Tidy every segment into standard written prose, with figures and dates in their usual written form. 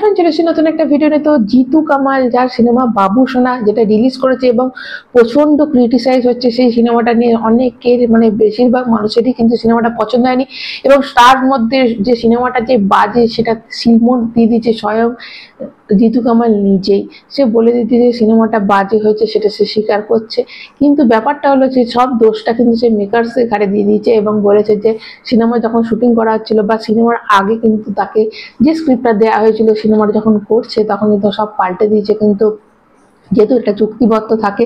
Everyone, চলে এসেছি নতুন একটা ভিডিও নিয়ে। তো জিতু কামাল যার সিনেমা বাবু সোনা যেটা রিলিজ করেছে এবং প্রচন্ড ক্রিটিসাইজ হচ্ছে সেই সিনেমাটা নিয়ে, অনেকের মানে বেশিরভাগ মানুষেরই কিন্তু সিনেমাটা পছন্দ হয়নি এবং তার মধ্যে যে সিনেমাটা যে বাজে সেটা সিলমোহর দিয়ে দিয়েছে স্বয়ং জিতু কামাল নিজেই। সে বলে দিতে যে সিনেমাটা বাজে হয়েছে সেটা সে স্বীকার করছে, কিন্তু ব্যাপারটা হলো যে সব দোষটা কিন্তু সে মেকার্সের ঘাড়ে দিয়ে দিয়েছে এবং বলেছে যে সিনেমা যখন শুটিং করা হচ্ছিল বা সিনেমার আগে কিন্তু তাকে যে স্ক্রিপ্টটা দেওয়া হয়েছিল সিনেমাটা যখন করছে তখন কিন্তু সব পাল্টে দিয়েছে, কিন্তু যেহেতু এটা চুক্তিবদ্ধ থাকে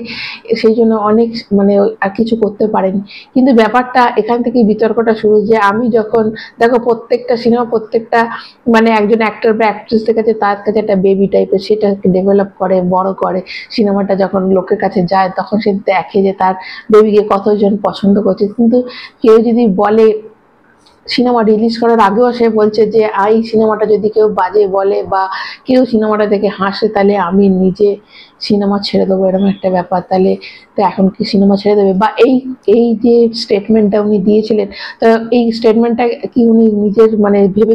সেই জন্য অনেক মানে আর কিছু করতে পারেনি। কিন্তু ব্যাপারটা এখান থেকে বিতর্কটা শুরু, যে আমি যখন দেখো প্রত্যেকটা সিনেমা প্রত্যেকটা মানে একজন অ্যাক্টর বা অ্যাক্ট্রেসের কাছে তার কাছে একটা বেবি টাইপের, সেটাকে ডেভেলপ করে বড় করে। সিনেমাটা যখন লোকের কাছে যায় তখন সে দেখে যে তার বেবিকে কতজন পছন্দ করছে, কিন্তু কেউ যদি বলে সিনেমা রিলিজ করার আগেও সে বলছে যে এই সিনেমাটা যদি কেউ বাজে বলে বা কেউ সিনেমাটা দেখে হাসে তাহলে আমি নিজে সিনেমা ছেড়ে দেবো, এরকম একটা ব্যাপার। তাহলে তো এখন কি সিনেমা ছেড়ে দেবে? বা এই এই যে স্টেটমেন্টটা উনি দিয়েছিলেন, তো এই স্টেটমেন্টটা কি উনি নিজের মানে ভেবে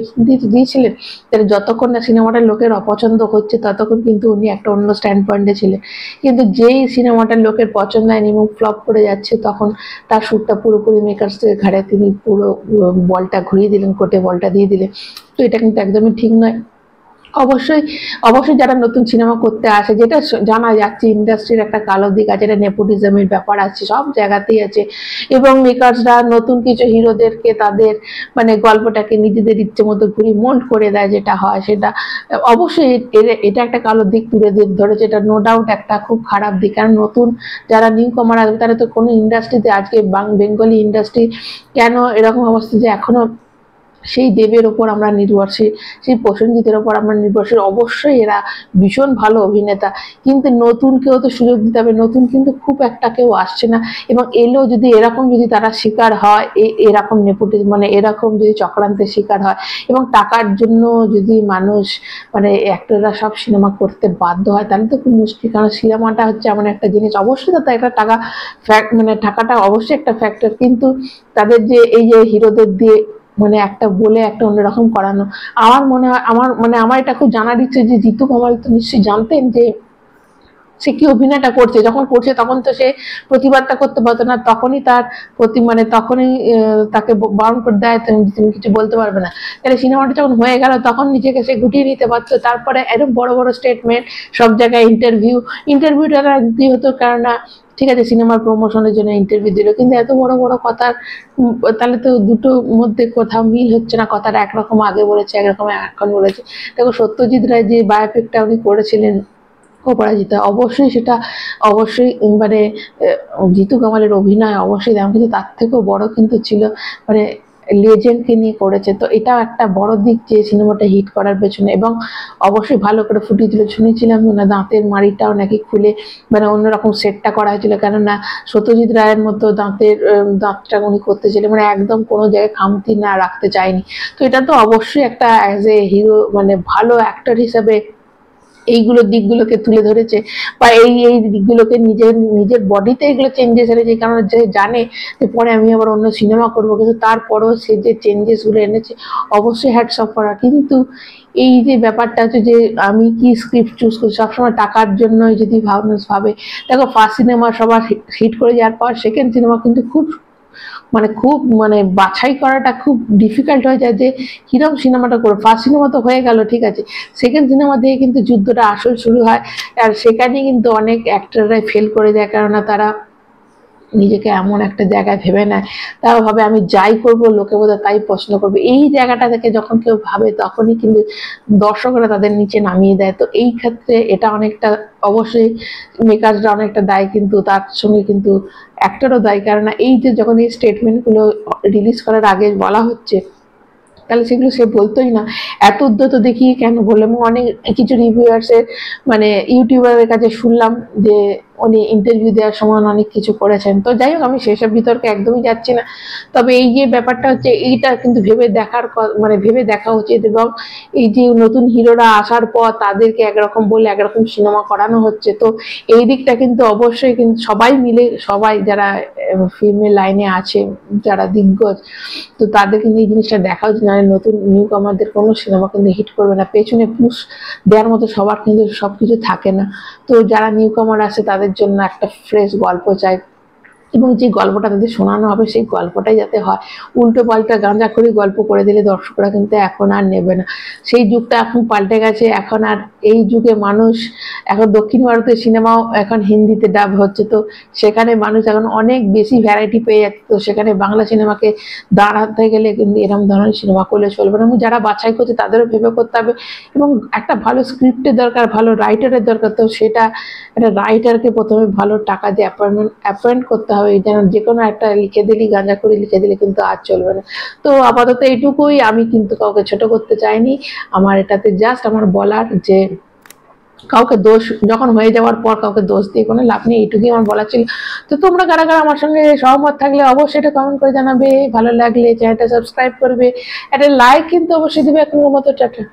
দিয়েছিলেন? তাহলে যতক্ষণ না সিনেমাটার লোকের অপছন্দ হচ্ছে ততক্ষণ কিন্তু উনি একটা অন্য স্ট্যান্ড পয়েন্টে ছিলেন, কিন্তু যেই সিনেমাটার লোকের পছন্দ হয়নি এবং ফ্লপ করে যাচ্ছে তখন তার শ্যুটটা পুরোপুরি মেকার্সের ঘাড়ে তিনি পুরো বলটা ঘুরিয়ে দিলেন, কোর্টে বলটা দিয়ে দিলেন। তো এটা কিন্তু একদমই ঠিক নয়। অবশ্যই অবশ্যই যারা নতুন সিনেমা করতে আসে, যেটা জানা যাচ্ছে ইন্ডাস্ট্রির একটা কালো দিক আছে, এটা নেপোটিজমের ব্যাপার আছে, সব জায়গাতেই আছে, এবং মেকার্সরা নতুন কিছু হিরোদেরকে তাদের মানে গল্পটাকে নিজেদের ইচ্ছে মতো ঘুরি মোল্ড করে দেয়, যেটা হয় সেটা অবশ্যই এটা একটা কালো দিক তুলে ধরেছে, এটা নো ডাউট একটা খুব খারাপ দিক। কারণ নতুন যারা নিউ কমার আসবে তারা তো কোনো ইন্ডাস্ট্রিতে আজকে বেঙ্গলি ইন্ডাস্ট্রি কেন এরকম অবস্থা যে এখনো সেই দেবের ওপর আমরা নির্ভরশীল, সেই প্রসেনজিতের ওপর আমরা নির্ভরশীল। অবশ্যই এরা ভীষণ ভালো অভিনেতা, কিন্তু নতুন কেউ তো সুযোগ দিতে হবে। নতুন কিন্তু খুব একটা কেউ আসছে না, এবং এলেও যদি এরকম যদি তারা শিকার হয় এরকম নেপোটিজম মানে এরকম যদি চক্রান্তের শিকার হয় এবং টাকার জন্য যদি মানুষ মানে অ্যাক্টররা সব সিনেমা করতে বাধ্য হয় তাহলে তো খুব মুশকিল। কারণ সিনেমাটা হচ্ছে এমন একটা জিনিস, অবশ্যই তাতে একটা টাকা মানে টাকাটা অবশ্যই একটা ফ্যাক্টর, কিন্তু তাদের যে এই যে হিরোদের দিয়ে মানে একটা বলে একটা অন্যরকম করানো, আমার মনে হয় আমার এটা খুব জানার ইচ্ছে যে জিতু কামাল তো নিশ্চয়ই জানতেন যে সে কি অভিনয়টা করছে, যখন করছে তখন তো সে প্রতিবাদটা করতে পারতো না, তখনই তার প্রতি মানে তখনই তাকে বারণ করে দেয় তুমি কিছু বলতে পারবে না। তাহলে সিনেমাটা যখন হয়ে গেল তখন নিজেকে সে গুটিয়ে নিতে পারতো। তারপরে এরকম বড় বড় স্টেটমেন্ট, সব জায়গায় ইন্টারভিউটা দিতে হতো, কেননা ঠিক আছে সিনেমার প্রমোশনের জন্য ইন্টারভিউ দিল, কিন্তু এত বড় বড় কথা তাহলে তো দুটোর মধ্যে কোথাও মিল হচ্ছে না। কথাটা একরকম আগে বলেছে, একরকম এখন বলেছে। দেখো সত্যজিৎ রায় যে বায়োপিকটা উনি করেছিলেন অপরাজিতা, অবশ্যই সেটা অবশ্যই মানে জিতু কামালের অভিনয় অবশ্যই দাম, কিন্তু তার থেকেও বড় কিন্তু ছিল মানে লেজেন্ডকে নিয়ে করেছে। তো এটাও একটা বড় দিক যে সিনেমাটা হিট করার পেছনে, এবং অবশ্যই ভালো করে ফুটিয়ে তুলে শুনেছিলাম না দাঁতের মাড়িটাও নাকি খুলে মানে অন্যরকম সেটটা করা হয়েছিল, কেননা সত্যজিৎ রায়ের মতো দাঁতটা উনি করতে ছিলেন মানে একদম কোনো জায়গায় খামতি না রাখতে চায়নি। তো এটা তো অবশ্যই একটা অ্যাজ এ হিরো মানে ভালো অ্যাক্টর হিসাবে এইগুলো দিকগুলোকে তুলে ধরেছে, বা এই দিকগুলোকে নিজের বডিতে এগুলো চেঞ্জেস এনেছে, কারণ যে জানে যে পরে আমি আবার অন্য সিনেমা করবো, কিন্তু তারপরেও সে যে চেঞ্জেসগুলো এনেছে অবশ্যই হ্যাটস অফ করা। কিন্তু এই যে ব্যাপারটা হচ্ছে যে আমি কি স্ক্রিপ্ট চুজ করছি সবসময় টাকার জন্য যদি ভাবে, দেখো ফার্স্ট সিনেমা সবার হিট করে যাওয়ার পর সেকেন্ড সিনেমা কিন্তু খুব মানে বাছাই করাটা খুব ডিফিকাল্ট হয়ে যায় যে কিরকম সিনেমাটা করো। ফার্স্ট সিনেমা তো হয়ে গেল ঠিক আছে, সেকেন্ড সিনেমা দিয়ে কিন্তু যুদ্ধটা আসল শুরু হয়, আর সেখানে কিন্তু অনেক অ্যাক্টররাই ফেল করে যায়, কেননা তারা নিজেকে এমন একটা জায়গায় ভেবে নেয়, তারা ভাবে আমি যাই করব লোকে বোধহয় তাই পছন্দ করবে। এই জায়গাটা থেকে যখন কেউ ভাবে তখনই কিন্তু দর্শকরা তাদের নিচে নামিয়ে দেয়। তো এই ক্ষেত্রে এটা অনেকটা অবশ্যই মেকার্সরা অনেকটা দায়ী, কিন্তু তার সঙ্গে কিন্তু অ্যাক্টরও দায়ী, কেননা এই যে যখন এই স্টেটমেন্টগুলো রিলিজ করার আগে বলা হচ্ছে তাহলে সেগুলো সে বলতোই না, এত উদ্যত দেখিয়ে কেন বলে। অনেক কিছু রিভিউয়ার্সের মানে ইউটিউবারের কাছে শুনলাম যে উনি ইন্টারভিউ দেওয়ার সময় অনেক কিছু করেছেন। তো যাই হোক, আমি সেসব বিতর্কে একদমই যাচ্ছি না। তবে এই যে ব্যাপারটা হচ্ছে, এইটা কিন্তু ভেবে দেখার মানে ভেবে দেখা উচিত। এবং এই যে নতুন হিরোরা আসার পর তাদেরকে একরকম বলে একরকম সিনেমা করানো হচ্ছে, তো এই দিকটা কিন্তু অবশ্যই কিন্তু সবাই মিলে, সবাই যারা ফিল্মের লাইনে আছে, যারা দিগ্গজ, তো তাদের কিন্তু এই জিনিসটা দেখা উচিত। নাহলে নতুন নিউ কামারদের কোনো সিনেমা কিন্তু হিট করবে না। পেছনে পুশ দেওয়ার মতো সবার কিন্তু সবকিছু থাকে না। তো যারা নিউ কামার আছে তাদের জন্য একটা ফ্রেশ গল্প চাই, এবং যে গল্পটা তাদের শোনানো হবে সেই গল্পটাই যাতে হয়। উল্টো পাল্টা গাঁজাখড়ি গল্প করে দিলে দর্শকরা কিন্তু এখন আর নেবে না। সেই যুগটা এখন পাল্টে গেছে। এখন আর এই যুগে মানুষ, এখন দক্ষিণ ভারতের সিনেমাও এখন হিন্দিতে ডাব হচ্ছে, তো সেখানে মানুষ এখন অনেক বেশি ভ্যারাইটি পেয়ে যাচ্ছে। তো সেখানে বাংলা সিনেমাকে দাঁড়াতে গেলে কিন্তু এরকম ধরনের সিনেমা করলে চলবে না। এবং যারা বাছাই করছে তাদেরও ভেবে করতে হবে, এবং একটা ভালো স্ক্রিপ্টের দরকার, ভালো রাইটারের দরকার। তো সেটা একটা রাইটারকে প্রথমে ভালো টাকা দিয়ে অ্যাপয়েন্ট করতে হবে। যেন যে কোনো একটা লিখে দিলি, গাঁজা করে লিখে দিলে কিন্তু আর চলবে না। তো আপাতত এইটুকুই। আমি কিন্তু কাউকে ছোট করতে চাইনি। আমার এটাতে জাস্ট আমার বলার যে কাউকে দোষ যখন হয়ে যাওয়ার পর কাউকে দোষ দিয়ে কোনো লাভ নেই, এইটুকুই আমার বলার ছিল। তো তোমরা কারা কারা আমার সঙ্গে সহমত থাকলে অবশ্যই এটা কমেন্ট করে জানাবে। ভালো লাগলে চ্যানেলটা সাবস্ক্রাইব করবে, একটা লাইক কিন্তু অবশ্যই দেবে। এখনকার মতো টাটা।